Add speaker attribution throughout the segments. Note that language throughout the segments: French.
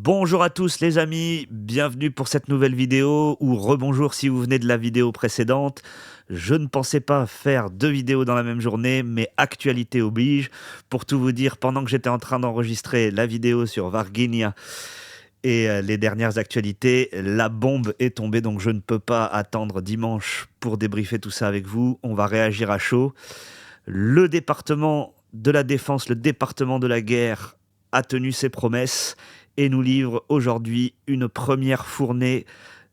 Speaker 1: Bonjour à tous les amis, bienvenue pour cette nouvelle vidéo, ou rebonjour si vous venez de la vidéo précédente. Je ne pensais pas faire deux vidéos dans la même journée, mais actualité oblige. Pour tout vous dire, pendant que j'étais en train d'enregistrer la vidéo sur Varginha et les dernières actualités, la bombe est tombée, donc je ne peux pas attendre dimanche pour débriefer tout ça avec vous. On va réagir à chaud. Le département de la défense, le département de la guerre a tenu ses promesses et nous livre aujourd'hui une première fournée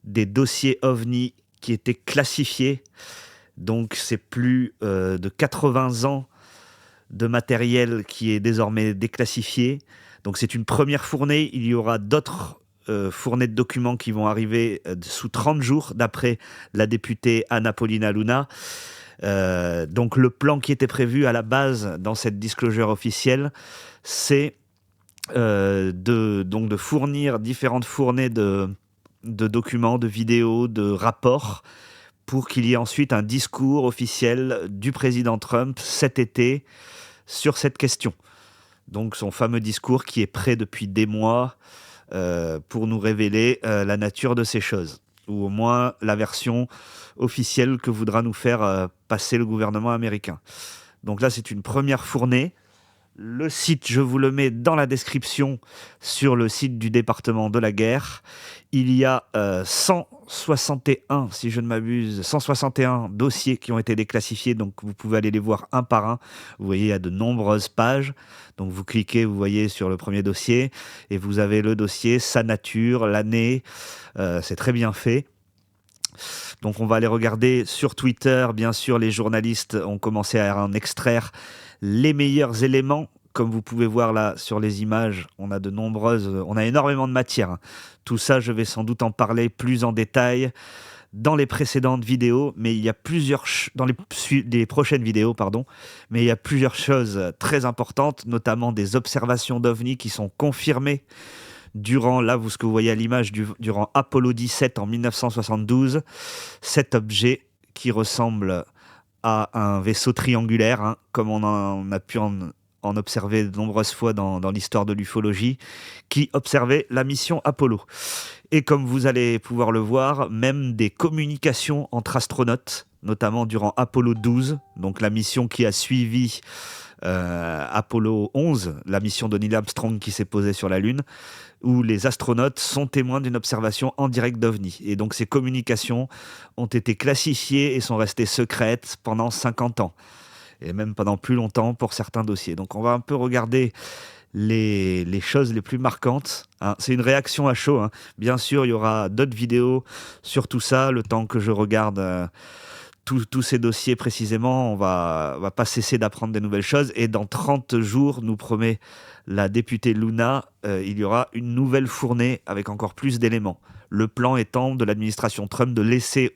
Speaker 1: des dossiers OVNI qui étaient classifiés. Donc c'est plus de 80 ans de matériel qui est désormais déclassifié. Donc c'est une première fournée. Il y aura d'autres fournées de documents qui vont arriver sous 30 jours, d'après la députée Anna Paulina Luna. Donc le plan qui était prévu à la base dans cette disclosure officielle, c'est de fournir différentes fournées de documents, de vidéos, de rapports, pour qu'il y ait ensuite un discours officiel du président Trump cet été sur cette question. Donc son fameux discours qui est prêt depuis des mois pour nous révéler la nature de ces choses, ou au moins la version officielle que voudra nous faire passer le gouvernement américain. Donc là, c'est une première fournée. Le site, je vous le mets dans la description, sur le site du département de la guerre. Il y a 161, si je ne m'abuse, 161 dossiers qui ont été déclassifiés, donc vous pouvez aller les voir un par un. Vous voyez, il y a de nombreuses pages. Donc vous cliquez, vous voyez sur le premier dossier, et vous avez le dossier, sa nature, l'année. C'est très bien fait. Donc on va aller regarder sur Twitter. Bien sûr, les journalistes ont commencé à en extraire les meilleurs éléments. Comme vous pouvez voir là sur les images, on a énormément de matière, hein. Tout ça, je vais sans doute en parler plus en détail dans les précédentes vidéos, mais il y a dans les prochaines vidéos, pardon. Mais il y a plusieurs choses très importantes, notamment des observations d'OVNI qui sont confirmées durant, ce que vous voyez à l'image, durant Apollo 17 en 1972. Cet objet qui ressemble à un vaisseau triangulaire, hein, comme on en a pu en observer de nombreuses fois dans l'histoire de l'ufologie, qui observait la mission Apollo. Et comme vous allez pouvoir le voir, même des communications entre astronautes, notamment durant Apollo 12, donc la mission qui a suivi Apollo 11, la mission de Neil Armstrong qui s'est posée sur la Lune, où les astronautes sont témoins d'une observation en direct d'OVNI. Et donc ces communications ont été classifiées et sont restées secrètes pendant 50 ans. Et même pendant plus longtemps pour certains dossiers. Donc on va un peu regarder les choses les plus marquantes, hein. C'est une réaction à chaud, hein. Bien sûr, il y aura d'autres vidéos sur tout ça, le temps que je regarde tous ces dossiers précisément. On va pas cesser d'apprendre des nouvelles choses. Et dans 30 jours, nous promet la députée Luna, il y aura une nouvelle fournée avec encore plus d'éléments. Le plan étant de l'administration Trump de laisser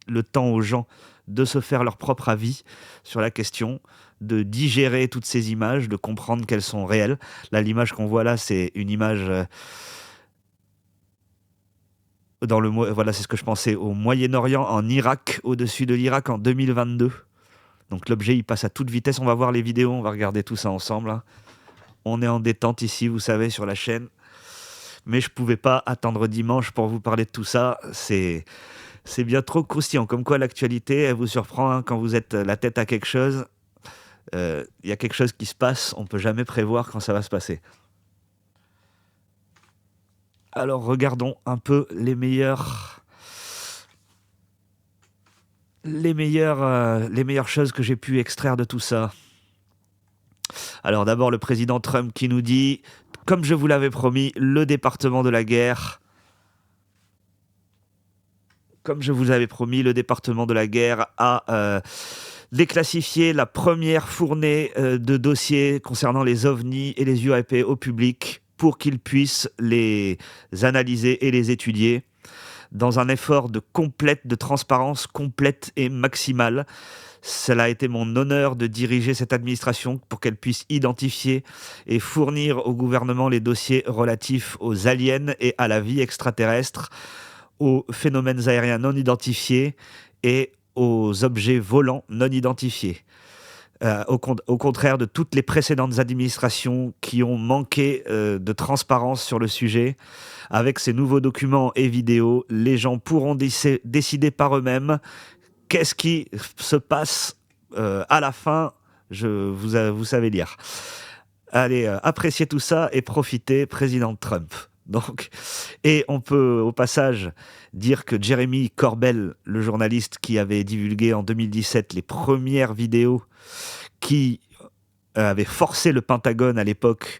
Speaker 1: le temps aux gens de se faire leur propre avis sur la question, de digérer toutes ces images, de comprendre qu'elles sont réelles. Là, l'image qu'on voit là, c'est une image voilà, c'est ce que je pensais, au Moyen-Orient, en Irak, au-dessus de l'Irak en 2022. Donc l'objet, il passe à toute vitesse. On va voir les vidéos, on va regarder tout ça ensemble, hein. On est en détente ici, vous savez, sur la chaîne. Mais je pouvais pas attendre dimanche pour vous parler de tout ça. C'est bien trop croustillant. Comme quoi, l'actualité, elle vous surprend, hein, quand vous êtes la tête à quelque chose. Il y a quelque chose qui se passe, on peut jamais prévoir quand ça va se passer. Alors, regardons un peu les meilleures choses que j'ai pu extraire de tout ça. Alors d'abord, le président Trump qui nous dit, comme je vous l'avais promis, le département de la guerre... Comme je vous avais promis, le département de la guerre a déclassifié la première fournée de dossiers concernant les OVNI et les UAP au public pour qu'ils puissent les analyser et les étudier dans un effort de transparence complète et maximale. Cela a été mon honneur de diriger cette administration pour qu'elle puisse identifier et fournir au gouvernement les dossiers relatifs aux aliens et à la vie extraterrestre, aux phénomènes aériens non identifiés et aux objets volants non identifiés. Au contraire de toutes les précédentes administrations qui ont manqué de transparence sur le sujet. Avec ces nouveaux documents et vidéos, les gens pourront décider par eux-mêmes qu'est-ce qui se passe à la fin. Vous savez lire. Allez, appréciez tout ça et profitez, président Trump. Donc, et on peut au passage dire que Jeremy Corbell, le journaliste qui avait divulgué en 2017 les premières vidéos qui avait forcé le Pentagone à l'époque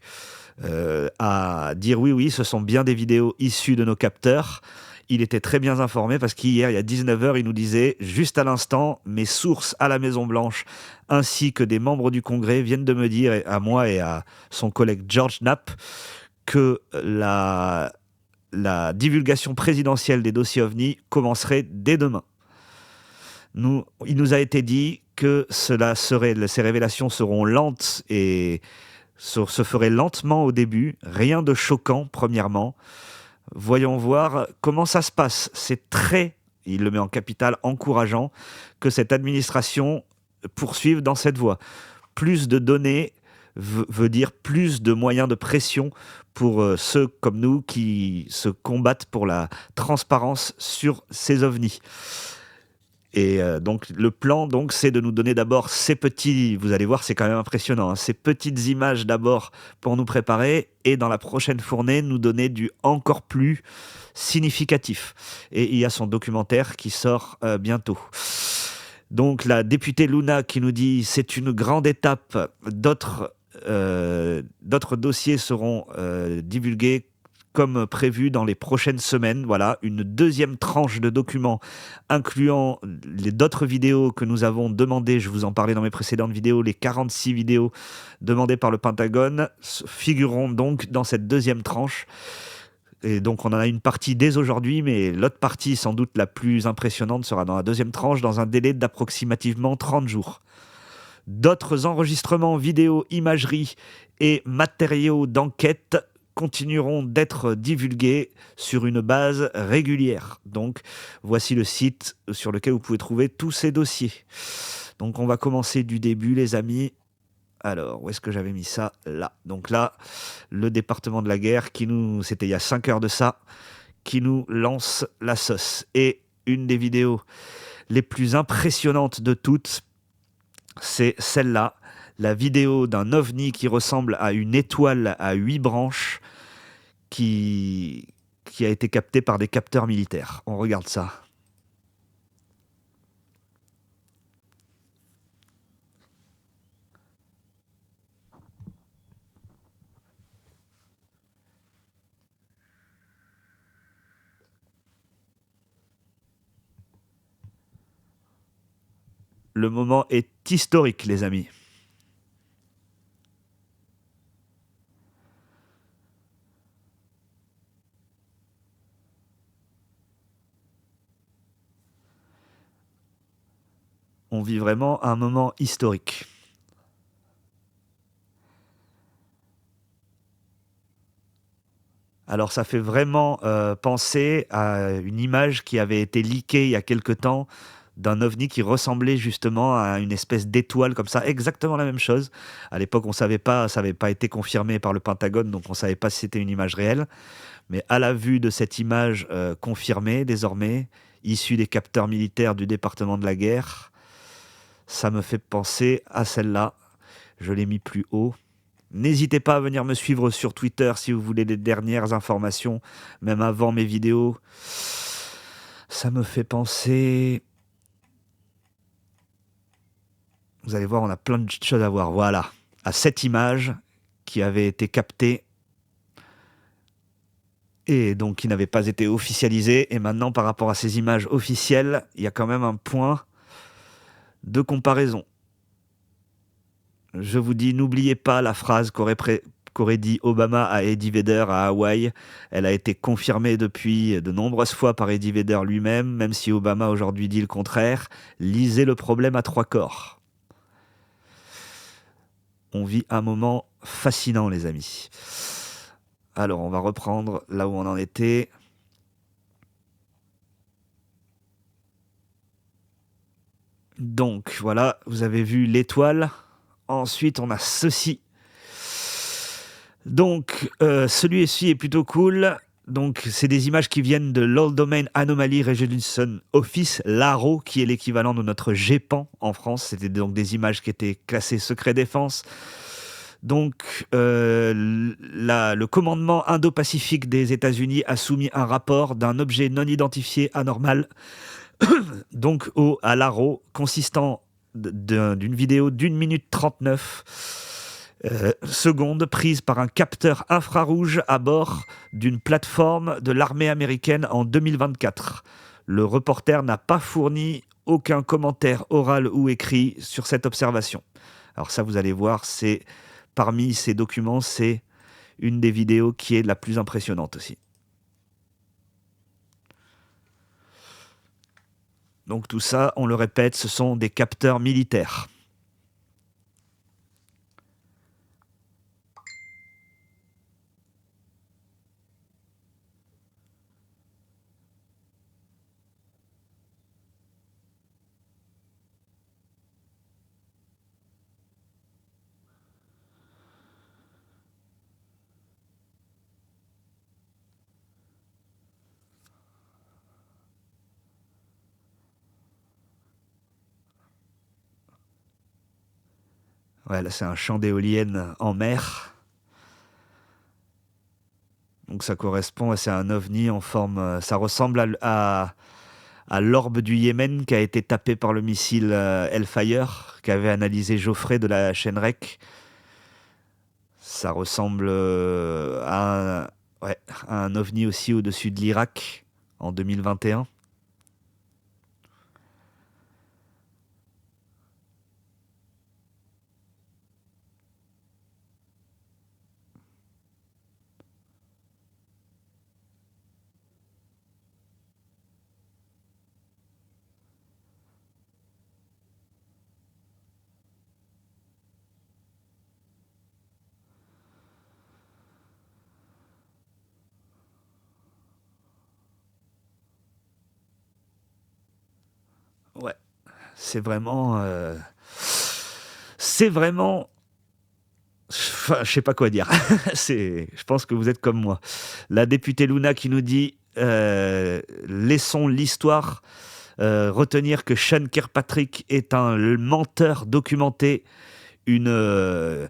Speaker 1: à dire oui, oui, ce sont bien des vidéos issues de nos capteurs. Il était très bien informé parce qu'hier, il y a 19h, il nous disait, juste à l'instant, mes sources à la Maison-Blanche ainsi que des membres du Congrès viennent de me dire, à moi et à son collègue George Knapp, que la divulgation présidentielle des dossiers OVNI commencerait dès demain. Il nous a été dit que ces révélations seront lentes et se feraient lentement au début, rien de choquant premièrement. Voyons voir comment ça se passe. C'est très, il le met en capital, encourageant que cette administration poursuive dans cette voie. Plus de données veut dire plus de moyens de pression pour ceux comme nous qui se combattent pour la transparence sur ces ovnis. Et donc le plan, donc, c'est de nous donner d'abord ces petits, vous allez voir, c'est quand même impressionnant, hein, ces petites images d'abord pour nous préparer, et dans la prochaine fournée, nous donner du encore plus significatif. Et il y a son documentaire qui sort bientôt. Donc la députée Luna qui nous dit c'est une grande étape, d'autres dossiers seront divulgués comme prévu dans les prochaines semaines. Voilà, une deuxième tranche de documents incluant d'autres vidéos que nous avons demandées, je vous en parlais dans mes précédentes vidéos, les 46 vidéos demandées par le Pentagone figureront donc dans cette deuxième tranche. Et donc on en a une partie dès aujourd'hui, mais l'autre partie, sans doute la plus impressionnante, sera dans la deuxième tranche dans un délai d'approximativement 30 jours. D'autres enregistrements vidéo, imagerie et matériaux d'enquête continueront d'être divulgués sur une base régulière. Donc, voici le site sur lequel vous pouvez trouver tous ces dossiers. Donc, on va commencer du début, les amis. Alors, où est-ce que j'avais mis ça ? Là. Donc là, le département de la guerre, c'était il y a 5 heures de ça, qui nous lance la sauce. Et une des vidéos les plus impressionnantes de toutes, c'est celle-là. La vidéo d'un ovni qui ressemble à une étoile à 8 branches qui a été captée par des capteurs militaires. On regarde ça. Le moment est historique, les amis. On vit vraiment un moment historique. Alors ça fait vraiment penser à une image qui avait été leakée il y a quelque temps d'un ovni qui ressemblait justement à une espèce d'étoile comme ça, exactement la même chose. À l'époque, on savait pas, ça n'avait pas été confirmé par le Pentagone, donc on savait pas si c'était une image réelle. Mais à la vue de cette image confirmée désormais, issue des capteurs militaires du département de la guerre, ça me fait penser à celle-là. Je l'ai mis plus haut. N'hésitez pas à venir me suivre sur Twitter si vous voulez des dernières informations, même avant mes vidéos. Ça me fait penser... Vous allez voir, on a plein de choses à voir. Voilà, à cette image qui avait été captée et donc qui n'avait pas été officialisée. Et maintenant, par rapport à ces images officielles, il y a quand même un point de comparaison. Je vous dis, n'oubliez pas la phrase qu'aurait dit Obama à Eddie Vedder à Hawaï. Elle a été confirmée depuis de nombreuses fois par Eddie Vedder lui-même, même si Obama aujourd'hui dit le contraire. Lisez le problème à 3 corps. On vit un moment fascinant, les amis. Alors, on va reprendre là où on en était. Donc, voilà, vous avez vu l'étoile. Ensuite, on a ceci. Donc, celui-ci est plutôt cool. Donc, c'est des images qui viennent de l'All Domain Anomaly Resolution Office, l'ARO, qui est l'équivalent de notre GEPAN en France. C'était donc des images qui étaient classées secret défense. Donc, le commandement Indo-Pacifique des États-Unis a soumis un rapport d'un objet non identifié anormal, donc à l'ARO, consistant d'une vidéo d'1 minute 39 secondes prise par un capteur infrarouge à bord d'une plateforme de l'armée américaine en 2024. Le reporter n'a pas fourni aucun commentaire oral ou écrit sur cette observation. Alors ça, vous allez voir, c'est parmi ces documents, c'est une des vidéos qui est la plus impressionnante aussi. Donc tout ça, on le répète, ce sont des capteurs militaires. Ouais, là, c'est un champ d'éoliennes en mer. Donc ça correspond, c'est un ovni en forme... ça ressemble à l'orbe du Yémen qui a été tapé par le missile Hellfire, qu'avait analysé Geoffrey de la chaîne REC. Ça ressemble à un ovni aussi au-dessus de l'Irak en 2021. Ouais, c'est vraiment... c'est vraiment... Enfin, je sais pas quoi dire. Je pense que vous êtes comme moi. La députée Luna qui nous dit laissons l'histoire retenir que Sean Kirkpatrick est un menteur documenté, une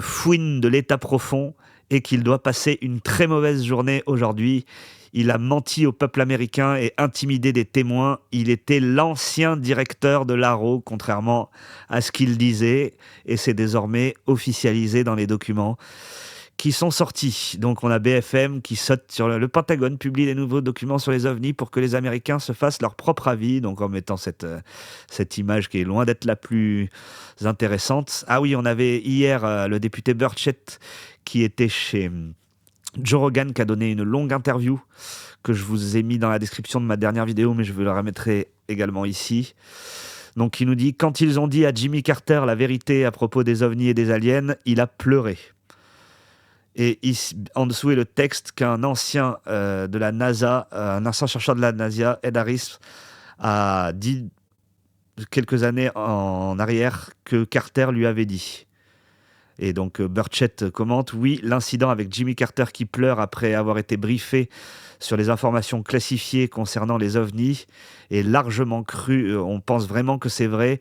Speaker 1: fouine de l'état profond, et qu'il doit passer une très mauvaise journée aujourd'hui. Il a menti au peuple américain et intimidé des témoins. Il était l'ancien directeur de l'ARO, contrairement à ce qu'il disait, et c'est désormais officialisé dans les documents qui sont sortis. Donc on a BFM qui saute sur le Pentagone, publie des nouveaux documents sur les ovnis pour que les Américains se fassent leur propre avis, donc en mettant cette image qui est loin d'être la plus intéressante. Ah oui, on avait hier le député Burchett qui était chez Joe Rogan, qui a donné une longue interview que je vous ai mis dans la description de ma dernière vidéo, mais je vous la remettrai également ici. Donc il nous dit « Quand ils ont dit à Jimmy Carter la vérité à propos des ovnis et des aliens, il a pleuré ». Et ici, en dessous est le texte qu'un ancien de la NASA, un ancien chercheur de la NASA, Ed Harris, a dit quelques années en arrière que Carter lui avait dit. Et donc Burchett commente « Oui, l'incident avec Jimmy Carter qui pleure après avoir été briefé sur les informations classifiées concernant les ovnis est largement cru. On pense vraiment que c'est vrai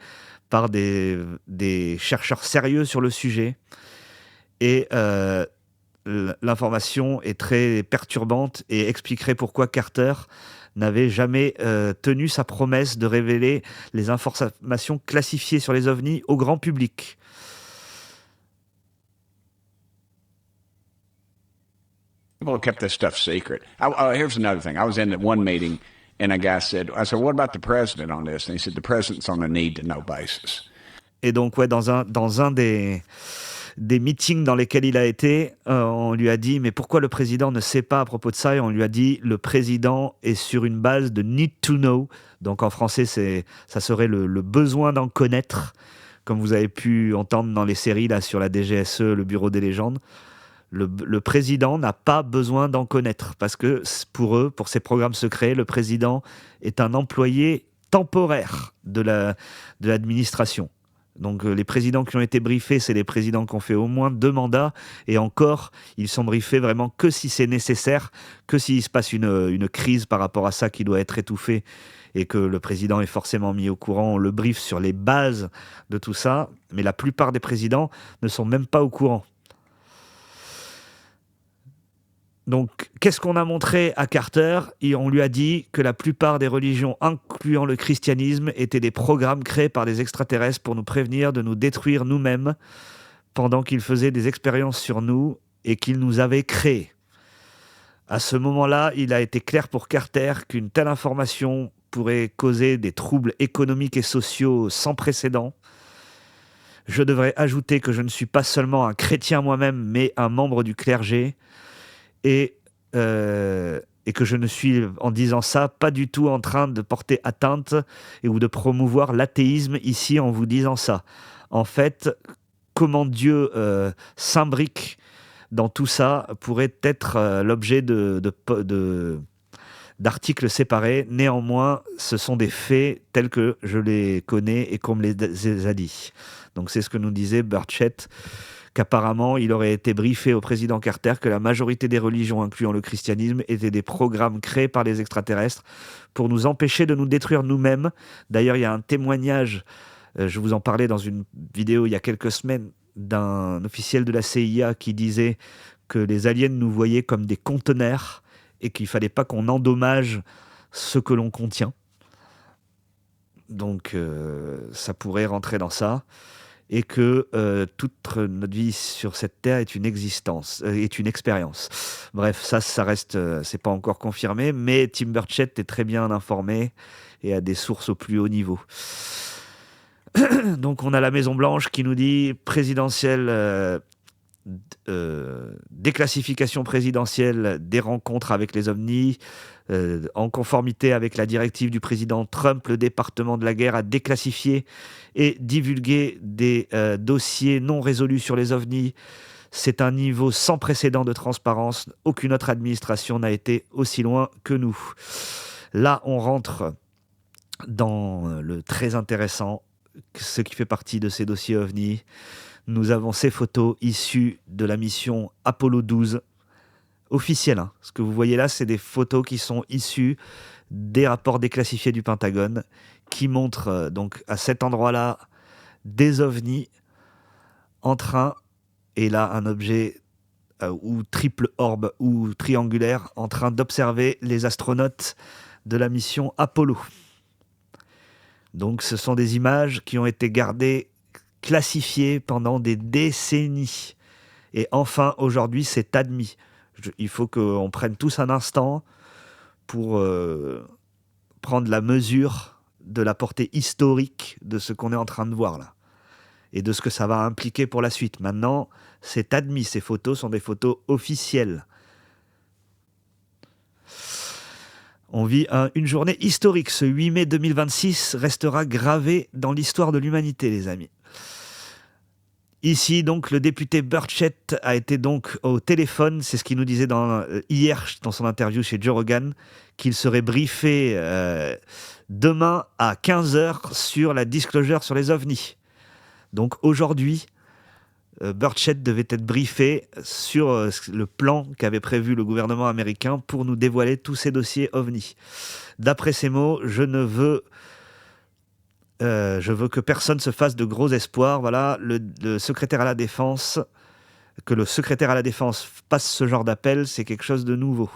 Speaker 1: par des chercheurs sérieux sur le sujet. Et l'information est très perturbante et expliquerait pourquoi Carter n'avait jamais tenu sa promesse de révéler les informations classifiées sur les ovnis au grand public. »
Speaker 2: People have kept this stuff secret. Here's another thing. I was in one meeting, and a guy said, what about the president on this? And he said, the president's on a need-to-know basis.
Speaker 1: Et donc, ouais, dans un des meetings dans lesquels il a été, on lui a dit, mais pourquoi le président ne sait pas à propos de ça? Et on lui a dit, le président est sur une base de need to know. Donc en français, ça serait le besoin d'en connaître, comme vous avez pu entendre dans les séries là, sur la DGSE, le Bureau des légendes. Le président n'a pas besoin d'en connaître, parce que pour eux, pour ces programmes secrets, le président est un employé temporaire de l'administration. Donc les présidents qui ont été briefés, c'est les présidents qui ont fait au moins 2 mandats, et encore, ils sont briefés vraiment que si c'est nécessaire, que s'il se passe une crise par rapport à ça qui doit être étouffée, et que le président est forcément mis au courant, on le briefe sur les bases de tout ça, mais la plupart des présidents ne sont même pas au courant. Donc, qu'est-ce qu'on a montré à Carter? Et on lui a dit que la plupart des religions, incluant le christianisme, étaient des programmes créés par des extraterrestres pour nous prévenir de nous détruire nous-mêmes pendant qu'ils faisaient des expériences sur nous et qu'ils nous avaient créés. À ce moment-là, il a été clair pour Carter qu'une telle information pourrait causer des troubles économiques et sociaux sans précédent. Je devrais ajouter que je ne suis pas seulement un chrétien moi-même, mais un membre du clergé. Et que je ne suis, en disant ça, pas du tout en train de porter atteinte ou de promouvoir l'athéisme ici en vous disant ça. En fait, comment Dieu s'imbrique dans tout ça pourrait être l'objet d'articles séparés. Néanmoins, ce sont des faits tels que je les connais et qu'on me les a dit. Donc c'est ce que nous disait Burchett, qu'apparemment il aurait été briefé au président Carter que la majorité des religions, incluant le christianisme, étaient des programmes créés par les extraterrestres pour nous empêcher de nous détruire nous-mêmes. D'ailleurs, il y a un témoignage, je vous en parlais dans une vidéo il y a quelques semaines, d'un officiel de la CIA qui disait que les aliens nous voyaient comme des conteneurs et qu'il ne fallait pas qu'on endommage ce que l'on contient. Donc ça pourrait rentrer dans ça. Et que toute notre vie sur cette terre est une existence, est une expérience. Bref, ça reste, c'est pas encore confirmé, mais Tim Burchett est très bien informé et a des sources au plus haut niveau. Donc on a la Maison Blanche qui nous dit présidentielle, déclassification présidentielle des rencontres avec les ovnis. En conformité avec la directive du président Trump, le département de la guerre a déclassifié et divulgué des dossiers non résolus sur les ovnis. C'est un niveau sans précédent de transparence. Aucune autre administration n'a été aussi loin que nous. Là, on rentre dans le très intéressant, ce qui fait partie de ces dossiers ovnis. Nous avons ces photos issues de la mission Apollo 12, officielle. Hein. Ce que vous voyez là, c'est des photos qui sont issues des rapports déclassifiés du Pentagone, qui montrent donc à cet endroit-là des ovnis en train, et là un objet ou triple orbe ou triangulaire, en train d'observer les astronautes de la mission Apollo. Donc ce sont des images qui ont été gardées, classifiées pendant des décennies. Et enfin, aujourd'hui, c'est admis. Il faut qu'on prenne tous un instant pour prendre la mesure de la portée historique de ce qu'on est en train de voir là et de ce que ça va impliquer pour la suite. Maintenant, c'est admis, ces photos sont des photos officielles. On vit une journée historique. Ce 8 mai 2026 restera gravé dans l'histoire de l'humanité, les amis. Ici, donc, le député Burchett a été donc au téléphone. C'est ce qu'il nous disait hier dans son interview chez Joe Rogan, qu'il serait briefé demain à 15h sur la disclosure sur les ovnis. Donc aujourd'hui, Burchett devait être briefé sur le plan qu'avait prévu le gouvernement américain pour nous dévoiler tous ces dossiers ovnis. D'après ses mots, je veux que personne se fasse de gros espoirs. Voilà, le secrétaire à la Défense, que le secrétaire à la Défense passe ce genre d'appel, c'est quelque chose de nouveau.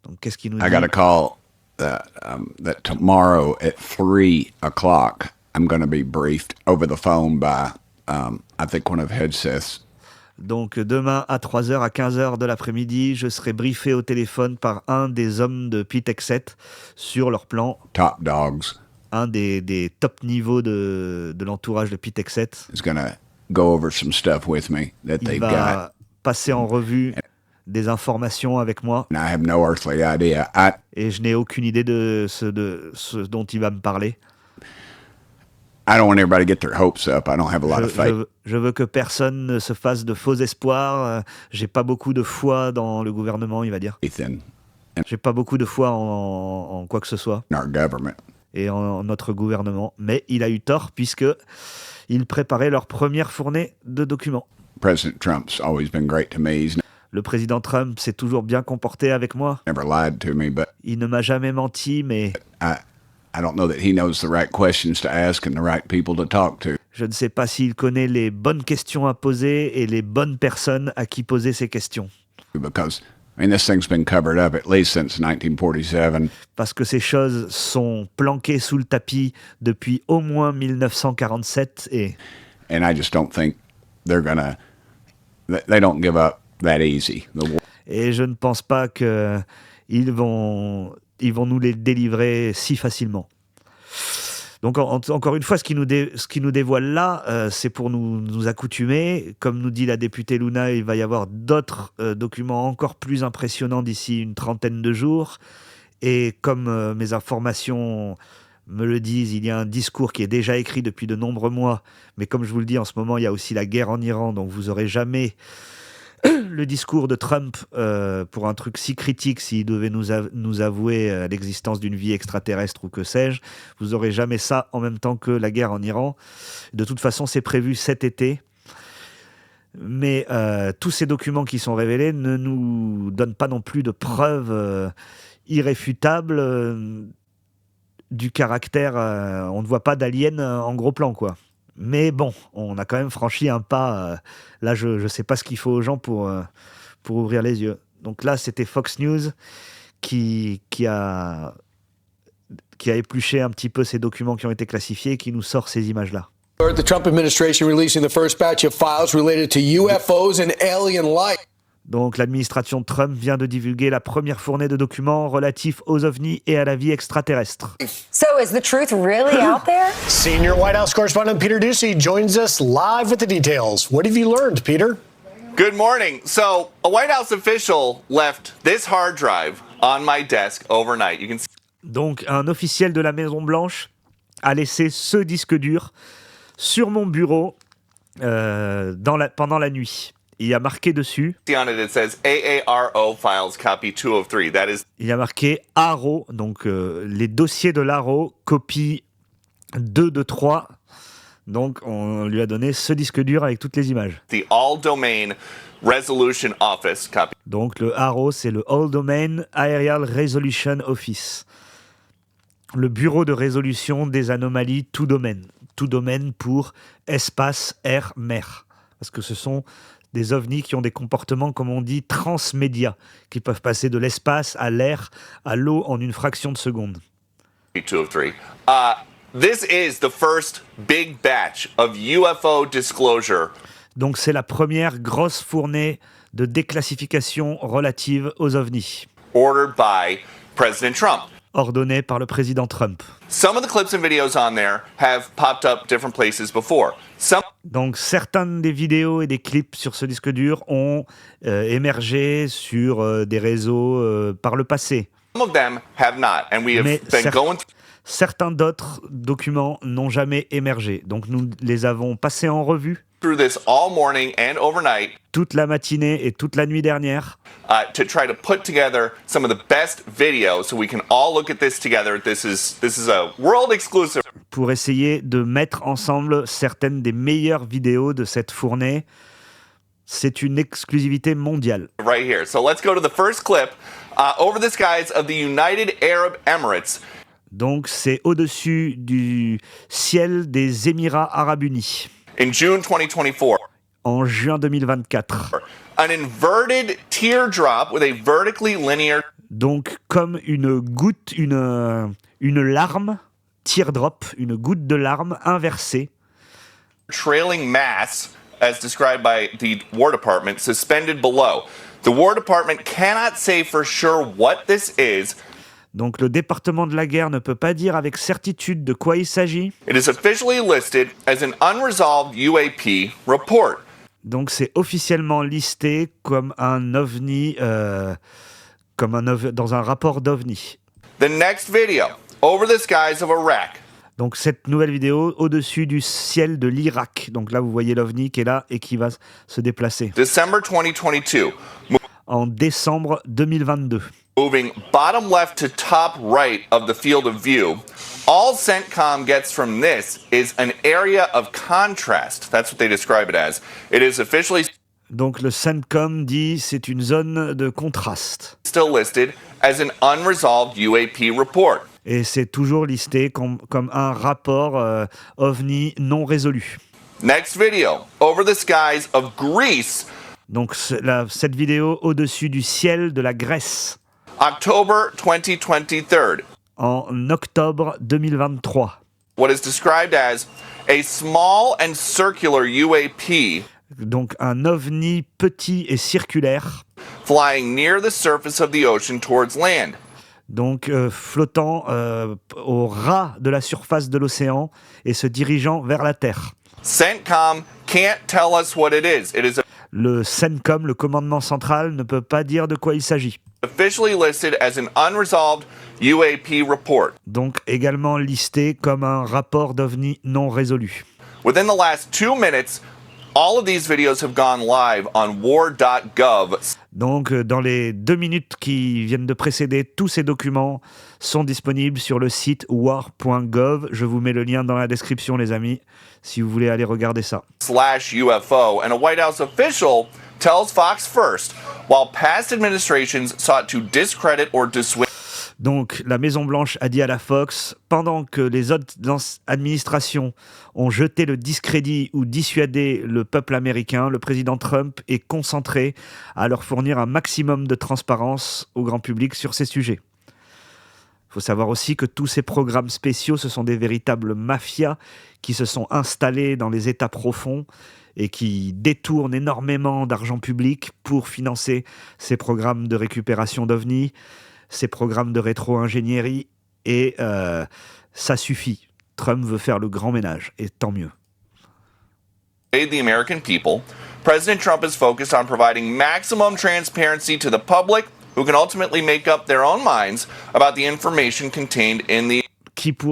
Speaker 1: Donc, qu'est-ce qu'il nous dit?
Speaker 2: I got a call that tomorrow at 3 o'clock, I'm going to be briefed over the phone by, I think, one of Hegseth's.
Speaker 1: Donc, demain à 3h, à 15h de l'après-midi, je serai briefé au téléphone par un des hommes de Pete Hegseth sur leur plan.
Speaker 2: Top dogs.
Speaker 1: Un des top niveaux de l'entourage de Pete Hegseth.
Speaker 2: Is going to go over some stuff with me that they've got.
Speaker 1: Il va passer en revue des informations avec moi.
Speaker 2: And I have no earthly idea.
Speaker 1: Et je n'ai aucune idée de ce dont il va me parler.
Speaker 2: I don't want everybody to get their hopes up. I don't have a lot of faith.
Speaker 1: Je veux que personne ne se fasse de faux espoirs. J'ai pas beaucoup de foi dans le gouvernement, il va dire. J'ai pas beaucoup de foi en quoi que ce soit.
Speaker 2: In our government.
Speaker 1: et en notre gouvernement. Mais il a eu tort puisqu'ils préparaient leur première fournée de documents.
Speaker 2: President Trump's always been great to me. He's
Speaker 1: Le président Trump s'est toujours bien comporté avec moi.
Speaker 2: never lied to me, but
Speaker 1: Il ne m'a jamais menti, mais
Speaker 2: I don't know that he knows the right questions to ask and the right people to talk to.
Speaker 1: je ne sais pas s'il connaît les bonnes questions à poser et les bonnes personnes à qui poser ces questions.
Speaker 2: Because, I mean, this thing's been covered up at least since 1947.
Speaker 1: Parce que ces choses sont planquées sous le tapis depuis au moins 1947
Speaker 2: And I just don't think they're gonna, they don't give up that easy.
Speaker 1: et je ne pense pas qu'ils vont nous les délivrer si facilement. Donc encore une fois, ce qui nous dévoile là, c'est pour nous accoutumer. Comme nous dit la députée Luna, il va y avoir d'autres documents encore plus impressionnants d'ici une trentaine de jours. Et comme mes informations me le disent, il y a un discours qui est déjà écrit depuis de nombreux mois. Mais comme je vous le dis, en ce moment, il y a aussi la guerre en Iran. Donc vous n'aurez jamais le discours de Trump pour un truc si critique, s'il devait nous avouer l'existence d'une vie extraterrestre ou que sais-je. Vous n'aurez jamais ça en même temps que la guerre en Iran. De toute façon, c'est prévu cet été. Mais tous ces documents qui sont révélés ne nous donnent pas non plus de preuves irréfutables du caractère. On ne voit pas d'aliens en gros plan, quoi. Mais bon, on a quand même franchi un pas. Là, je ne sais pas ce qu'il faut aux gens pour ouvrir les yeux. Donc là, c'était Fox News qui a épluché un petit peu ces documents qui ont été classifiés et qui nous sort ces images-là.
Speaker 3: The Trump administration releasing the first batch of files related to UFOs and alien life.
Speaker 1: Donc l'administration Trump vient de divulguer la première fournée de documents relatifs aux ovnis et à la vie extraterrestre.
Speaker 4: So is the truth really out there?
Speaker 5: Senior White House correspondent Peter Doocy joins us live with the details. What have you learned, Peter?
Speaker 6: Good morning. So, a White House official left this hard drive on my desk overnight. You can see.
Speaker 1: Donc un officiel de la Maison-Blanche a laissé ce disque dur sur mon bureau pendant la nuit. Il y a marqué dessus.
Speaker 6: On it, it says AARO files copy 203. That is.
Speaker 1: Il y a marqué AARO, donc les dossiers de l'AARO, copie 2 de 3. Donc on lui a donné ce disque dur avec toutes les images.
Speaker 6: The All Domain Resolution Office copy.
Speaker 1: Donc le AARO, c'est le All Domain Aerial Resolution Office. Le bureau de résolution des anomalies tout domaine. Tout domaine pour espace, air, mer. Parce que ce sont des ovnis qui ont des comportements, comme on dit, transmédia, qui peuvent passer de l'espace à l'air, à l'eau en une fraction de seconde.
Speaker 6: 203. This is the first big batch of UFO disclosure.
Speaker 1: Donc c'est la première grosse fournée de déclassification relative aux ovnis.
Speaker 6: Ordered by President Trump.
Speaker 1: Ordonnée par le président Trump.
Speaker 6: Some of the clips and videos on there have popped up different places before.
Speaker 1: Donc certaines des vidéos et des clips sur ce disque dur ont émergé sur des réseaux par le passé.
Speaker 6: Some of them have not, and we have been going through.
Speaker 1: Certains d'autres documents n'ont jamais émergé. Donc nous les avons passés en revue.
Speaker 6: Through this all morning and overnight.
Speaker 1: Toute la matinée et toute la nuit dernière.
Speaker 6: To try to put together some of the best videos so we can all look at this together. This is a world exclusive.
Speaker 1: Pour essayer de mettre ensemble certaines des meilleures vidéos de cette fournée. C'est une exclusivité mondiale.
Speaker 6: Right here. So let's go to the first clip. Over the skies of the United Arab Emirates.
Speaker 1: Donc c'est au-dessus du ciel des Émirats Arabes Unis.
Speaker 6: In June 2024.
Speaker 1: En juin 2024.
Speaker 6: An inverted teardrop with a vertically linear.
Speaker 1: Donc comme une goutte, une larme, teardrop, une goutte de larme inversée.
Speaker 6: Trailing mass, as described by the War Department, suspended below. The War Department cannot say for sure what this is.
Speaker 1: Donc le département de la guerre ne peut pas dire avec certitude de quoi il s'agit.
Speaker 6: It is officially listed as an unresolved UAP report.
Speaker 1: Donc c'est officiellement listé comme un ovni, dans un rapport d'ovni.
Speaker 6: The next video, over the skies of Iraq.
Speaker 1: Donc cette nouvelle vidéo au-dessus du ciel de l'Irak. Donc là vous voyez l'ovni qui est là et qui va se déplacer.
Speaker 6: December 2022.
Speaker 1: En décembre 2022.
Speaker 6: Moving bottom left to top right of the field of view, all CENTCOM gets from this is an area of contrast. That's what they describe it as. It is officially
Speaker 1: Donc le CENTCOM dit c'est une zone de contraste.
Speaker 6: still listed as an unresolved UAP report.
Speaker 1: Et c'est toujours listé comme un rapport OVNI non résolu.
Speaker 6: Next video, over the skies of Greece,
Speaker 1: Donc cette vidéo au-dessus du ciel de la Grèce
Speaker 6: October 2023.
Speaker 1: en octobre 2023.
Speaker 6: What is described as a small and circular UAP
Speaker 1: Donc un OVNI petit et circulaire,
Speaker 6: flying near the surface of the ocean towards land.
Speaker 1: donc flottant au ras de la surface de l'océan et se dirigeant vers la Terre.
Speaker 6: CENTCOM can't tell us what it is. It is
Speaker 1: Le CENTCOM, le commandement central, ne peut pas dire de quoi il s'agit.
Speaker 6: officially listed as an unresolved UAP report.
Speaker 1: Donc également listé comme un rapport d'OVNI non résolu.
Speaker 6: Within the last 2 minutes, all of these videos have gone live on war.gov.
Speaker 1: Donc dans les 2 minutes qui viennent de précéder, tous ces documents sont disponibles sur le site war.gov. Je vous mets le lien dans la description, les amis, si vous voulez aller regarder ça.
Speaker 6: /UFO, and a White House official tells Fox First, while past administrations sought to discredit or dissuade
Speaker 1: Donc la Maison-Blanche a dit à la Fox, pendant que les autres administrations ont jeté le discrédit ou dissuadé le peuple américain, le président Trump est concentré à leur fournir un maximum de transparence au grand public sur ces sujets. Il faut savoir aussi que tous ces programmes spéciaux, ce sont des véritables mafias qui se sont installés dans les États profonds et qui détournent énormément d'argent public pour financer ces programmes de récupération d'OVNI, ces programmes de rétro-ingénierie, et ça suffit. Trump veut faire le grand ménage, et tant mieux.
Speaker 6: the American people, President Trump is focused on providing maximum transparency to the public, who can ultimately make up their own minds about the information contained in the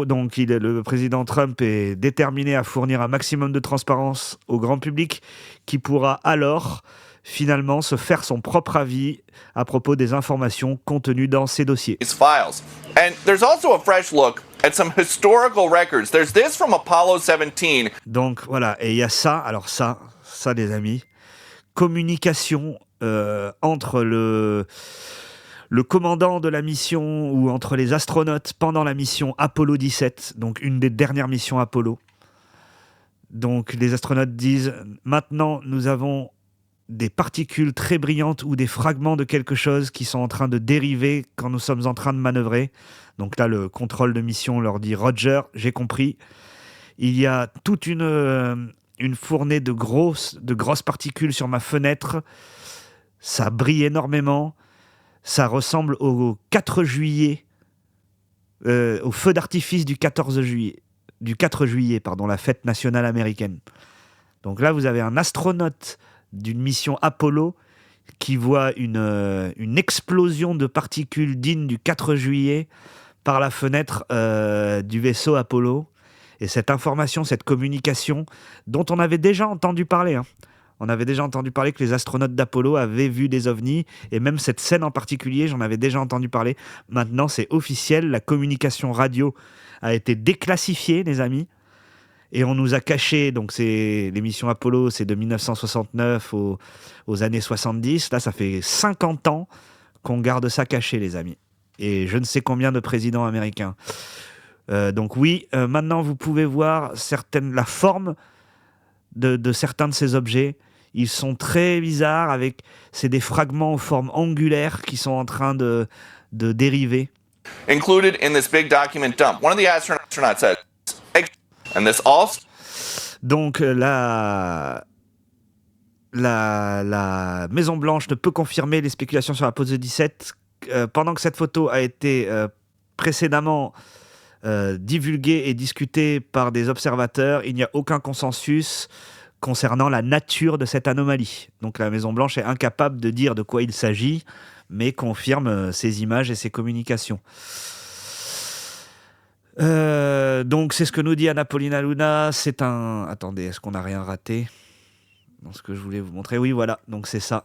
Speaker 1: Donc le président Trump est déterminé à fournir un maximum de transparence au grand public, qui pourra alors finalement se faire son propre avis à propos des informations contenues dans ces dossiers.
Speaker 6: files. And there's also a fresh look at some historical records. There's this from Apollo 17.
Speaker 1: Donc voilà, et il y a ça, alors ça les amis, communication entre le commandant de la mission ou entre les astronautes pendant la mission Apollo 17, donc une des dernières missions Apollo. Donc les astronautes disent, maintenant nous avons des particules très brillantes ou des fragments de quelque chose qui sont en train de dériver quand nous sommes en train de manœuvrer. Donc là, le contrôle de mission leur dit « Roger, j'ai compris ». Il y a toute une fournée de grosses particules sur ma fenêtre. Ça brille énormément. Ça ressemble au 4 juillet, au feu d'artifice du 4 juillet, la fête nationale américaine. Donc là, vous avez un astronaute d'une mission Apollo qui voit une explosion de particules dignes du 4 juillet par la fenêtre du vaisseau Apollo. Et cette information, cette communication dont on avait déjà entendu parler, on avait déjà entendu parler que les astronautes d'Apollo avaient vu des ovnis, et même cette scène en particulier, j'en avais déjà entendu parler. Maintenant, c'est officiel, la communication radio a été déclassifiée, les amis. Et on nous a caché, donc les missions Apollo, c'est de 1969 aux années 70. Là, ça fait 50 ans qu'on garde ça caché, les amis. Et je ne sais combien de présidents américains. Donc oui, maintenant, vous pouvez voir la forme de certains de ces objets. Ils sont très bizarres, c'est des fragments aux formes angulaires qui sont en train de dériver.
Speaker 6: Included in this big document dump. One of the astronauts said, and this also
Speaker 1: Donc la Maison-Blanche ne peut confirmer les spéculations sur Apollo 17 pendant que cette photo a été précédemment divulguée et discutée par des observateurs. Il n'y a aucun consensus concernant la nature de cette anomalie. Donc la Maison-Blanche est incapable de dire de quoi il s'agit, mais confirme ces images et ces communications. Donc c'est ce que nous dit Anna Paulina Luna. C'est un... Attendez, est-ce qu'on n'a rien raté dans ce que je voulais vous montrer? Oui, voilà, donc c'est ça.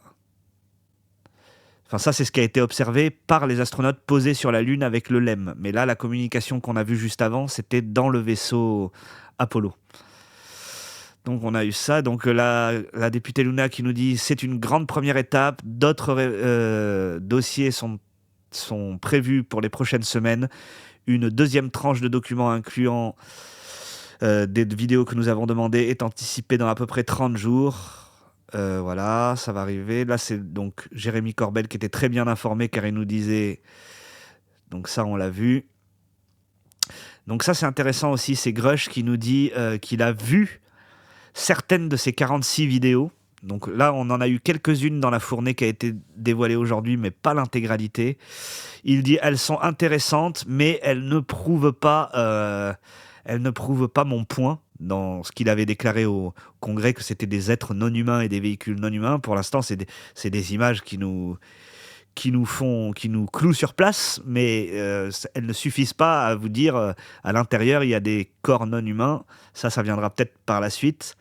Speaker 1: Enfin, ça, c'est ce qui a été observé par les astronautes posés sur la Lune avec le LEM. Mais là, la communication qu'on a vue juste avant, c'était dans le vaisseau Apollo. Donc, on a eu ça. Donc, la députée Luna qui nous dit « C'est une grande première étape. D'autres dossiers sont prévus pour les prochaines semaines. Une deuxième tranche de documents incluant des vidéos que nous avons demandées est anticipée dans à peu près 30 jours. » Voilà, ça va arriver. Là, c'est donc Jérémy Corbel qui était très bien informé car il nous disait... Donc ça, on l'a vu. Donc ça, c'est intéressant aussi. C'est Grush qui nous dit qu'il a vu certaines de ces 46 vidéos. Donc là, on en a eu quelques-unes dans la fournée qui a été dévoilée aujourd'hui, mais pas l'intégralité. Il dit « Elles sont intéressantes, mais elles ne prouvent pas mon point ». Dans ce qu'il avait déclaré au Congrès, que c'était des êtres non humains et des véhicules non humains. Pour l'instant, c'est des images qui nous clouent sur place, mais elles ne suffisent pas à vous dire à l'intérieur, il y a des corps non humains. Ça viendra peut-être par la suite.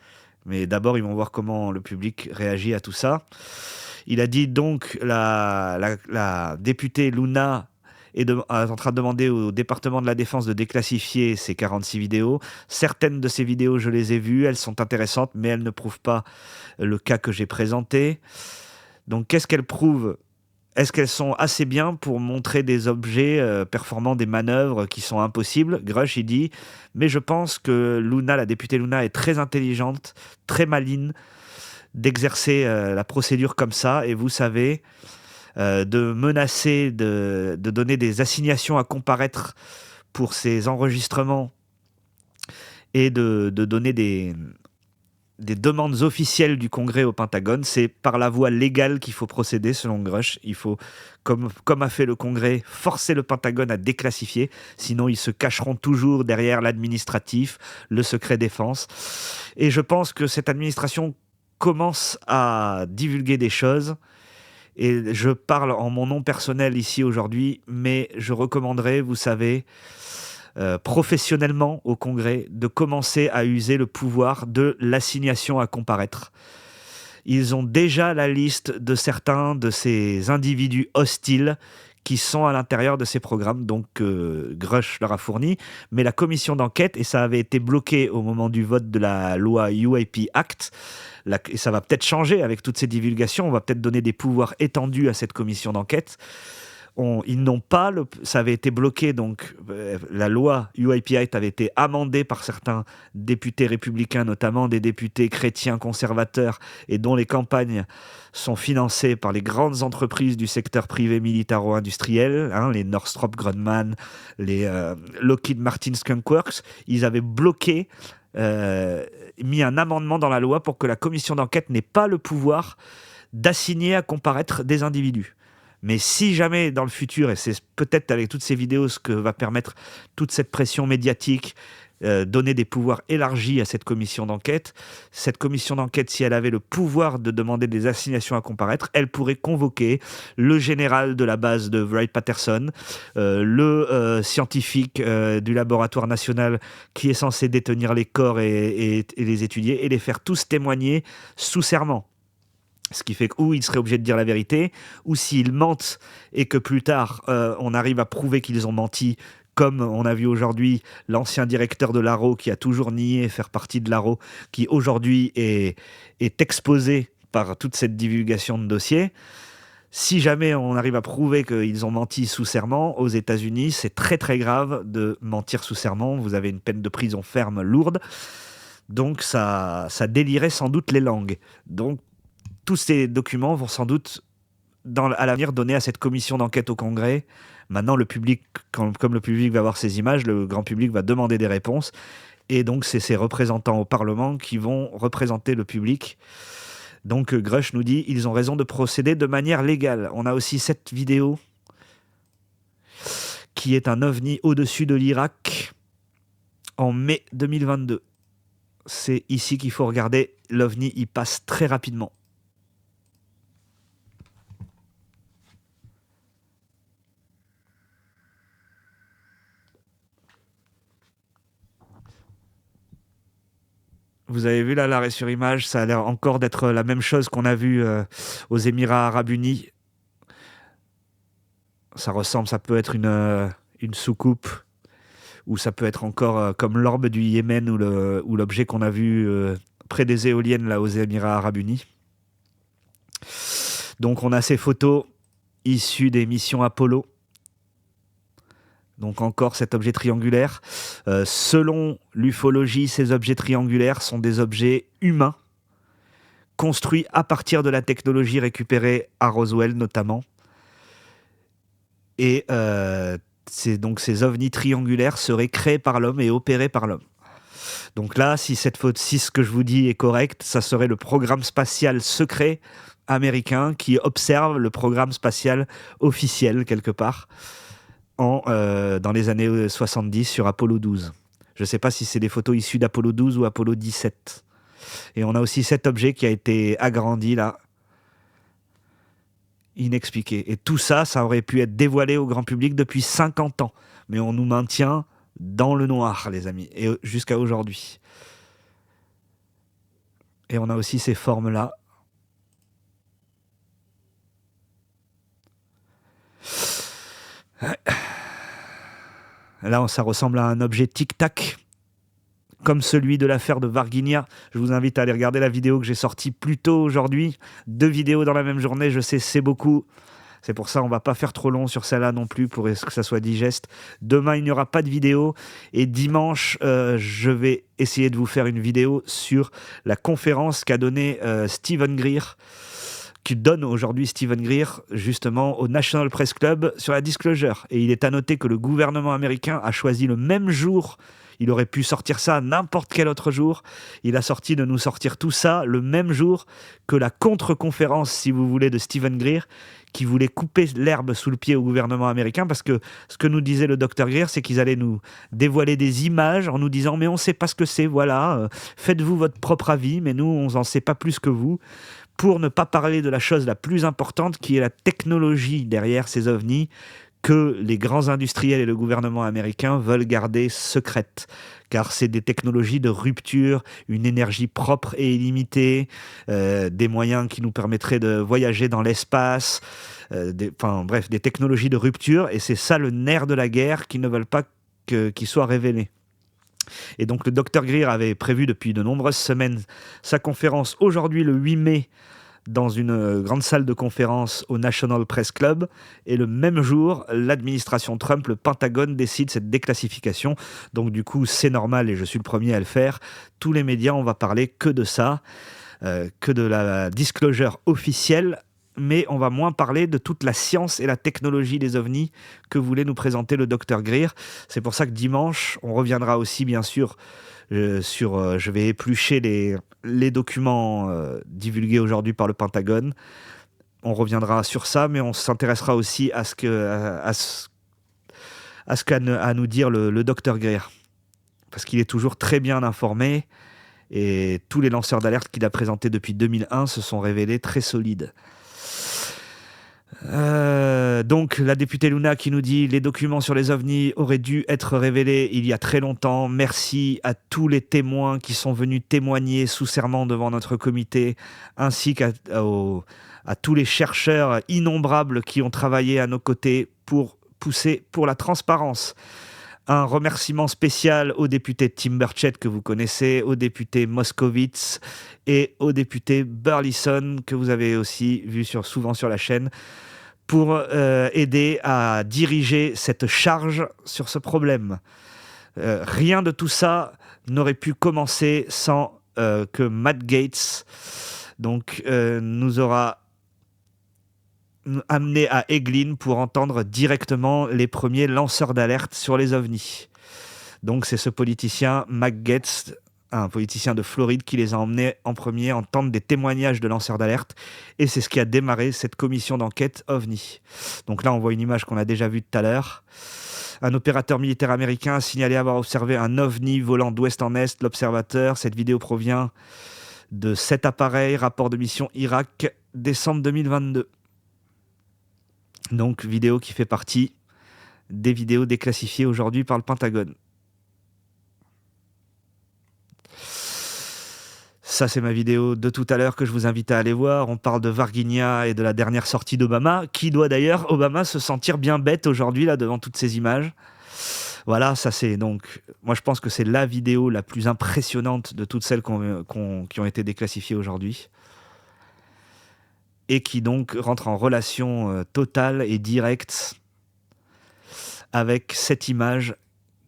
Speaker 1: Mais d'abord, ils vont voir comment le public réagit à tout ça. Il a dit donc, la députée Luna est en train de demander au département de la Défense de déclassifier ces 46 vidéos. Certaines de ces vidéos, je les ai vues, elles sont intéressantes, mais elles ne prouvent pas le cas que j'ai présenté. Donc, qu'est-ce qu'elles prouvent ? Est-ce qu'elles sont assez bien pour montrer des objets performant des manœuvres qui sont impossibles ? Grush, il dit, mais je pense que Luna, la députée Luna, est très intelligente, très maligne d'exercer la procédure comme ça, et vous savez... de menacer, de donner des assignations à comparaître pour ces enregistrements et de donner des demandes officielles du Congrès au Pentagone. C'est par la voie légale qu'il faut procéder, selon Grush. Il faut, comme a fait le Congrès, forcer le Pentagone à déclassifier, sinon ils se cacheront toujours derrière l'administratif, le secret défense. Et je pense que cette administration commence à divulguer des choses. Et je parle en mon nom personnel ici aujourd'hui, mais je recommanderais, vous savez, professionnellement au Congrès, de commencer à user le pouvoir de l'assignation à comparaître. Ils ont déjà la liste de certains de ces individus hostiles qui sont à l'intérieur de ces programmes, donc Grush leur a fourni, mais la commission d'enquête, et ça avait été bloqué au moment du vote de la loi UAP Act, et ça va peut-être changer avec toutes ces divulgations, on va peut-être donner des pouvoirs étendus à cette commission d'enquête. Ils n'ont pas, ça avait été bloqué, donc la loi UAP Act avait été amendée par certains députés républicains, notamment des députés chrétiens conservateurs, et dont les campagnes sont financées par les grandes entreprises du secteur privé militaro-industriel, les Northrop Grumman, les Lockheed Martin Skunk Works. Ils avaient bloqué, mis un amendement dans la loi pour que la commission d'enquête n'ait pas le pouvoir d'assigner à comparaître des individus. Mais si jamais dans le futur, et c'est peut-être avec toutes ces vidéos ce que va permettre toute cette pression médiatique, donner des pouvoirs élargis à cette commission d'enquête, si elle avait le pouvoir de demander des assignations à comparaître, elle pourrait convoquer le général de la base de Wright-Patterson, le scientifique du laboratoire national qui est censé détenir les corps et les étudier, et les faire tous témoigner sous serment. Ce qui fait que ou ils seraient obligés de dire la vérité, ou s'ils mentent et que plus tard on arrive à prouver qu'ils ont menti, comme on a vu aujourd'hui l'ancien directeur de l'ARO qui a toujours nié faire partie de l'ARO, qui aujourd'hui est exposé par toute cette divulgation de dossiers. Si jamais on arrive à prouver qu'ils ont menti sous serment, aux États-Unis, c'est très très grave de mentir sous serment. Vous avez une peine de prison ferme lourde. Donc ça délierait sans doute les langues. Donc tous ces documents vont sans doute, à l'avenir, donner à cette commission d'enquête au Congrès. Maintenant, le public, comme le public va voir ces images, le grand public va demander des réponses. Et donc, c'est ces représentants au Parlement qui vont représenter le public. Donc, Grush nous dit, ils ont raison de procéder de manière légale. On a aussi cette vidéo qui est un ovni au-dessus de l'Irak en mai 2022. C'est ici qu'il faut regarder. L'ovni, il passe très rapidement. Vous avez vu là l'arrêt sur image, ça a l'air encore d'être la même chose qu'on a vu aux Émirats Arabes Unis. Ça ressemble, ça peut être une soucoupe, ou ça peut être encore comme l'orbe du Yémen ou l'objet qu'on a vu près des éoliennes là aux Émirats Arabes Unis. Donc on a ces photos issues des missions Apollo. Donc encore cet objet triangulaire. Selon l'ufologie, ces objets triangulaires sont des objets humains, construits à partir de la technologie récupérée à Roswell notamment. Et donc ces ovnis triangulaires seraient créés par l'homme et opérés par l'homme. Donc là, si ce que je vous dis est correct, ça serait le programme spatial secret américain qui observe le programme spatial officiel quelque part dans les années 70 sur Apollo 12. Je ne sais pas si c'est des photos issues d'Apollo 12 ou Apollo 17. Et on a aussi cet objet qui a été agrandi là, inexpliqué. Et tout ça, ça aurait pu être dévoilé au grand public depuis 50 ans. Mais on nous maintient dans le noir, les amis, et jusqu'à aujourd'hui. Et on a aussi ces formes-là. Là, ça ressemble à un objet tic-tac, comme celui de l'affaire de Varginha. Je vous invite à aller regarder la vidéo que j'ai sortie plus tôt aujourd'hui. 2 vidéos dans la même journée, je sais, c'est beaucoup. C'est pour ça on va pas faire trop long sur celle-là non plus pour que ça soit digeste. Demain, il n'y aura pas de vidéo. Et dimanche, je vais essayer de vous faire une vidéo sur la conférence qu'a donnée Stephen Greer, qui donne aujourd'hui Stephen Greer justement au National Press Club sur la disclosure. Et il est à noter que le gouvernement américain a choisi le même jour. Il aurait pu sortir ça n'importe quel autre jour. Il a sorti de nous sortir tout ça le même jour que la contre-conférence, si vous voulez, de Stephen Greer, qui voulait couper l'herbe sous le pied au gouvernement américain, parce que ce que nous disait le docteur Greer, c'est qu'ils allaient nous dévoiler des images en nous disant « mais on ne sait pas ce que c'est, voilà, faites-vous votre propre avis, mais nous, on n'en sait pas plus que vous », pour ne pas parler de la chose la plus importante, qui est la technologie derrière ces ovnis, que les grands industriels et le gouvernement américain veulent garder secrète, car c'est des technologies de rupture, une énergie propre et illimitée, des moyens qui nous permettraient de voyager dans l'espace, des technologies de rupture, et c'est ça le nerf de la guerre qu'ils ne veulent pas qu'il soit révélé. Et donc le docteur Greer avait prévu depuis de nombreuses semaines sa conférence aujourd'hui le 8 mai, dans une grande salle de conférence au National Press Club, et le même jour, l'administration Trump, le Pentagone, décide cette déclassification. Donc du coup, c'est normal, et je suis le premier à le faire. Tous les médias, on va parler que de ça, que de la disclosure officielle, mais on va moins parler de toute la science et la technologie des ovnis que voulait nous présenter le docteur Greer. C'est pour ça que dimanche, on reviendra aussi, bien sûr, je vais éplucher les documents divulgués aujourd'hui par le Pentagone. On reviendra sur ça, mais on s'intéressera aussi à ce qu'a nous dire le docteur Greer, parce qu'il est toujours très bien informé, et tous les lanceurs d'alerte qu'il a présentés depuis 2001 se sont révélés très solides. Donc la députée Luna qui nous dit « Les documents sur les ovnis auraient dû être révélés il y a très longtemps. Merci à tous les témoins qui sont venus témoigner sous serment devant notre comité, ainsi qu'à tous les chercheurs innombrables qui ont travaillé à nos côtés pour pousser pour la transparence. » Un remerciement spécial au député Tim Burchett que vous connaissez, au député Moskowitz et au député Burleson que vous avez aussi vu souvent sur la chaîne, pour aider à diriger cette charge sur ce problème. Rien de tout ça n'aurait pu commencer sans que Matt Gaetz nous aura amené à Eglin pour entendre directement les premiers lanceurs d'alerte sur les ovnis. Donc c'est ce politicien, Matt Gaetz, un politicien de Floride, qui les a emmenés en premier entendre des témoignages de lanceurs d'alerte, et c'est ce qui a démarré cette commission d'enquête OVNI. Donc là on voit une image qu'on a déjà vue tout à l'heure. Un opérateur militaire américain a signalé avoir observé un OVNI volant d'ouest en est. L'observateur, cette vidéo provient de cet appareil, rapport de mission Irak, décembre 2022. Donc vidéo qui fait partie des vidéos déclassifiées aujourd'hui par le Pentagone. Ça, c'est ma vidéo de tout à l'heure que je vous invite à aller voir. On parle de Varginha et de la dernière sortie d'Obama, qui doit d'ailleurs, Obama, se sentir bien bête aujourd'hui, là, devant toutes ces images. Voilà, ça c'est donc... Moi, je pense que c'est la vidéo la plus impressionnante de toutes celles qui ont été déclassifiées aujourd'hui. Et qui donc rentre en relation totale et directe avec cette image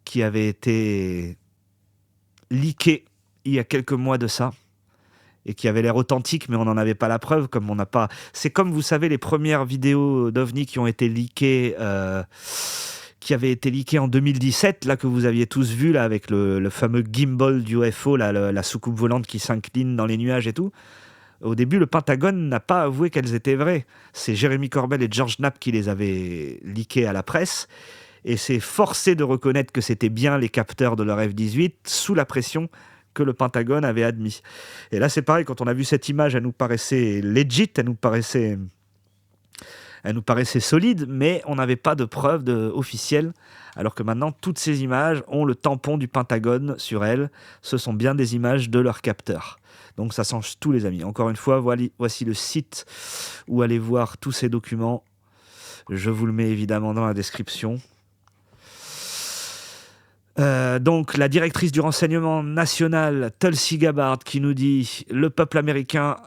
Speaker 1: qui avait été leakée il y a quelques mois de ça et qui avait l'air authentique, mais on n'en avait pas la preuve, comme on n'a pas... C'est comme, vous savez, les premières vidéos d'OVNI qui ont été leakées, qui avaient été leakées en 2017, là, que vous aviez tous vu, là, avec le fameux gimbal du UFO, là, la soucoupe volante qui s'incline dans les nuages et tout. Au début, le Pentagone n'a pas avoué qu'elles étaient vraies. C'est Jeremy Corbell et George Knapp qui les avaient leakées à la presse, et c'est forcé de reconnaître que c'était bien les capteurs de leur F-18, sous la pression que le Pentagone avait admis. Et là, c'est pareil, quand on a vu cette image, elle nous paraissait legit, elle nous paraissait solide, mais on n'avait pas de preuves officielles, alors que maintenant, toutes ces images ont le tampon du Pentagone sur elles. Ce sont bien des images de leurs capteurs. Donc ça change tout, les amis. Encore une fois, voici le site où aller voir tous ces documents. Je vous le mets évidemment dans la description. Donc la directrice du renseignement national, Tulsi Gabbard, qui nous dit « Le peuple américain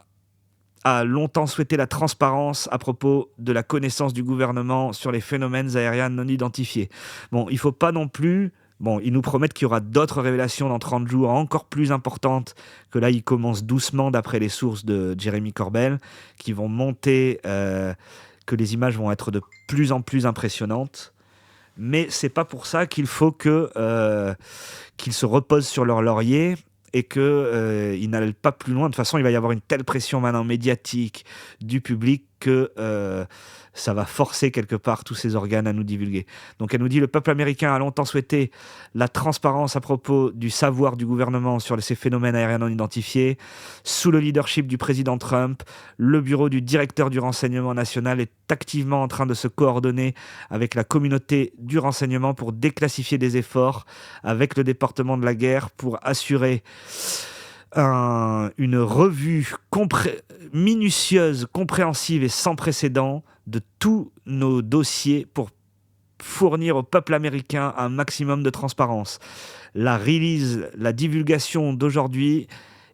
Speaker 1: a longtemps souhaité la transparence à propos de la connaissance du gouvernement sur les phénomènes aériens non identifiés. » Bon, il ne faut pas non plus... Bon, ils nous promettent qu'il y aura d'autres révélations dans 30 jours encore plus importantes, que là, ils commencent doucement, d'après les sources de Jeremy Corbell, qui vont monter, que les images vont être de plus en plus impressionnantes. Mais c'est pas pour ça qu'il faut qu'ils se reposent sur leur laurier et qu'ils n'allent pas plus loin. De toute façon, il va y avoir une telle pression maintenant médiatique du public que ça va forcer quelque part tous ces organes à nous divulguer. Donc elle nous dit « Le peuple américain a longtemps souhaité la transparence à propos du savoir du gouvernement sur ces phénomènes aériens non identifiés. Sous le leadership du président Trump, le bureau du directeur du renseignement national est activement en train de se coordonner avec la communauté du renseignement pour déclassifier des efforts avec le département de la guerre pour assurer une revue minutieuse, compréhensive et sans précédent de tous nos dossiers pour fournir au peuple américain un maximum de transparence. La release, la divulgation d'aujourd'hui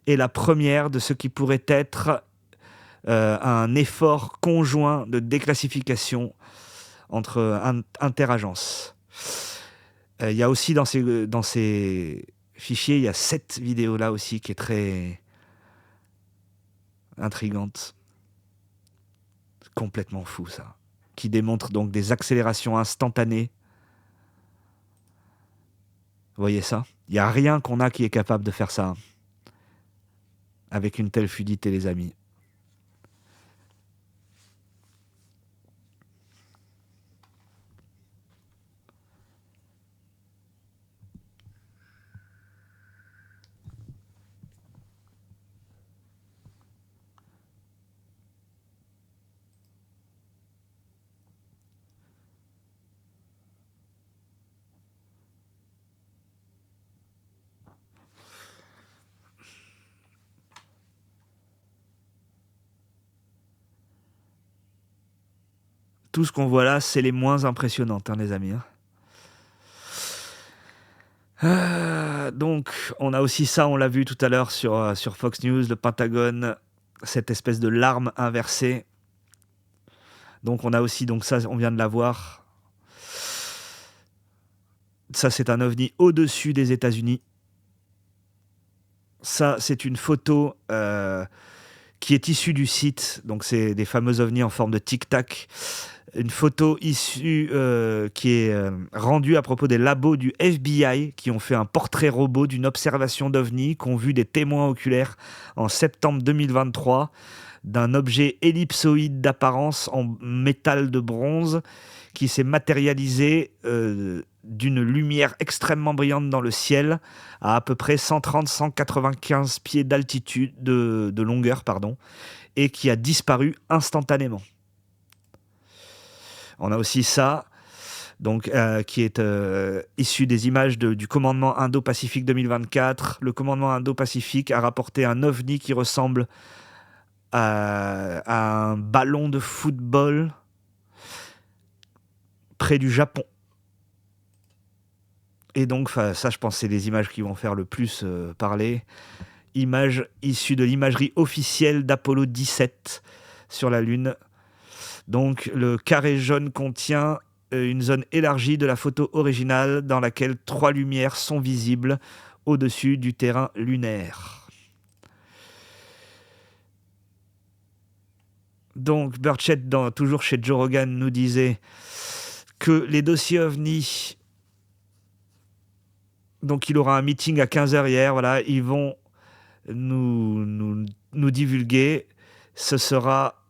Speaker 1: est la première de ce qui pourrait être un effort conjoint de déclassification entre interagences. Il y a aussi dans ces fichiers, il y a cette vidéo-là aussi qui est très intrigante. Complètement fou, ça. Qui démontre donc des accélérations instantanées. Vous voyez ça ? Il n'y a rien qu'on a qui est capable de faire ça. Avec une telle fluidité, les amis. Tout ce qu'on voit là, c'est les moins impressionnantes, hein, les amis. Donc, on a aussi ça, on l'a vu tout à l'heure sur Fox News, le Pentagone, cette espèce de larme inversée. Donc, on a aussi, donc ça, on vient de la voir. Ça, c'est un ovni au-dessus des États-Unis. Ça, c'est une photo qui est issue du site. Donc, c'est des fameux ovnis en forme de tic-tac. Une photo issue qui est rendue à propos des labos du FBI qui ont fait un portrait robot d'une observation d'OVNI qu'ont vu des témoins oculaires en septembre 2023 d'un objet ellipsoïde d'apparence en métal de bronze qui s'est matérialisé d'une lumière extrêmement brillante dans le ciel à peu près 130-195 pieds d'altitude, de longueur, et qui a disparu instantanément. On a aussi ça, donc, qui est issu des images du commandement Indo-Pacifique 2024. Le commandement Indo-Pacifique a rapporté un ovni qui ressemble à un ballon de football près du Japon. Et donc, ça, je pense, c'est les images qui vont faire le plus parler. Images issues de l'imagerie officielle d'Apollo 17 sur la Lune. Donc, le carré jaune contient une zone élargie de la photo originale dans laquelle 3 lumières sont visibles au-dessus du terrain lunaire. Donc, Burchett, toujours chez Joe Rogan, nous disait que les dossiers OVNI, donc il aura un meeting à 15h hier, voilà, ils vont nous divulguer. Ce sera...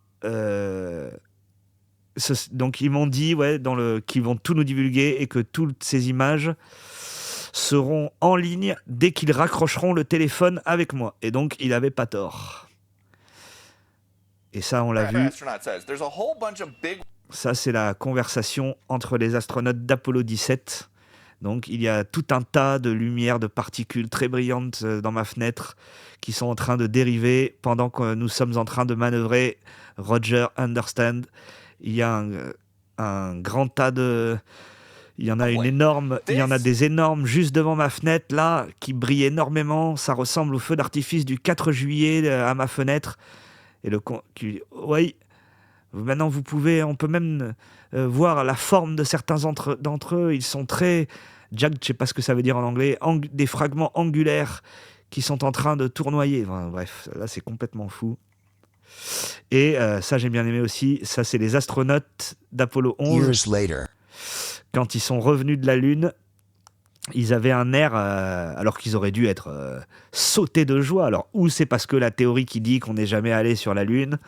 Speaker 1: donc ils m'ont dit qu'ils vont tout nous divulguer et que toutes ces images seront en ligne dès qu'ils raccrocheront le téléphone avec moi. Et donc, il n'avait pas tort. Et ça, on l'a vu. Ça, c'est la conversation entre les astronautes d'Apollo 17. Donc, il y a tout un tas de lumières, de particules très brillantes dans ma fenêtre qui sont en train de dériver pendant que nous sommes en train de manœuvrer Roger Understand. Il y a un grand tas de... Il y en a il y en a des énormes juste devant ma fenêtre, là, qui brillent énormément. Ça ressemble au feu d'artifice du 4 juillet à ma fenêtre. Et oui, maintenant on peut même voir la forme de certains d'entre eux. Ils sont très jagged, je ne sais pas ce que ça veut dire en anglais, des fragments angulaires qui sont en train de tournoyer. Enfin, bref, là c'est complètement fou. Et ça j'ai bien aimé aussi, ça c'est les astronautes d'Apollo 11. Quand ils sont revenus de la Lune, ils avaient un air, alors qu'ils auraient dû être sautés de joie. Alors, ou c'est parce que la théorie qui dit qu'on n'est jamais allé sur la Lune,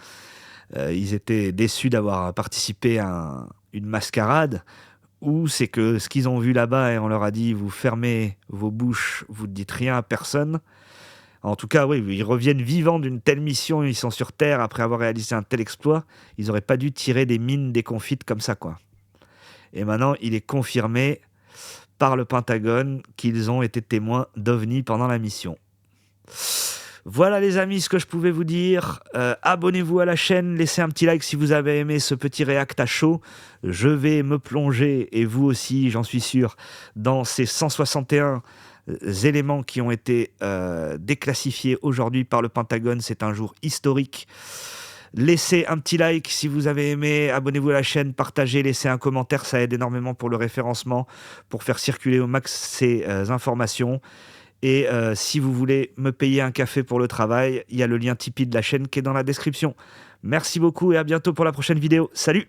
Speaker 1: ils étaient déçus d'avoir participé à une mascarade, ou c'est que ce qu'ils ont vu là-bas, et on leur a dit, vous fermez vos bouches, vous ne dites rien à personne. En tout cas, oui, ils reviennent vivants d'une telle mission, ils sont sur Terre après avoir réalisé un tel exploit, ils n'auraient pas dû tirer des mines déconfites comme ça, quoi. Et maintenant, il est confirmé par le Pentagone qu'ils ont été témoins d'OVNI pendant la mission. Voilà les amis ce que je pouvais vous dire. Abonnez-vous à la chaîne, laissez un petit like si vous avez aimé ce petit react à chaud. Je vais me plonger, et vous aussi j'en suis sûr, dans ces 161 éléments qui ont été déclassifiés aujourd'hui par le Pentagone. C'est un jour historique. Laissez un petit like si vous avez aimé, abonnez-vous à la chaîne, partagez, laissez un commentaire, ça aide énormément pour le référencement, pour faire circuler au max ces informations. Et si vous voulez me payer un café pour le travail, il y a le lien Tipeee de la chaîne qui est dans la description. Merci beaucoup et à bientôt pour la prochaine vidéo. Salut!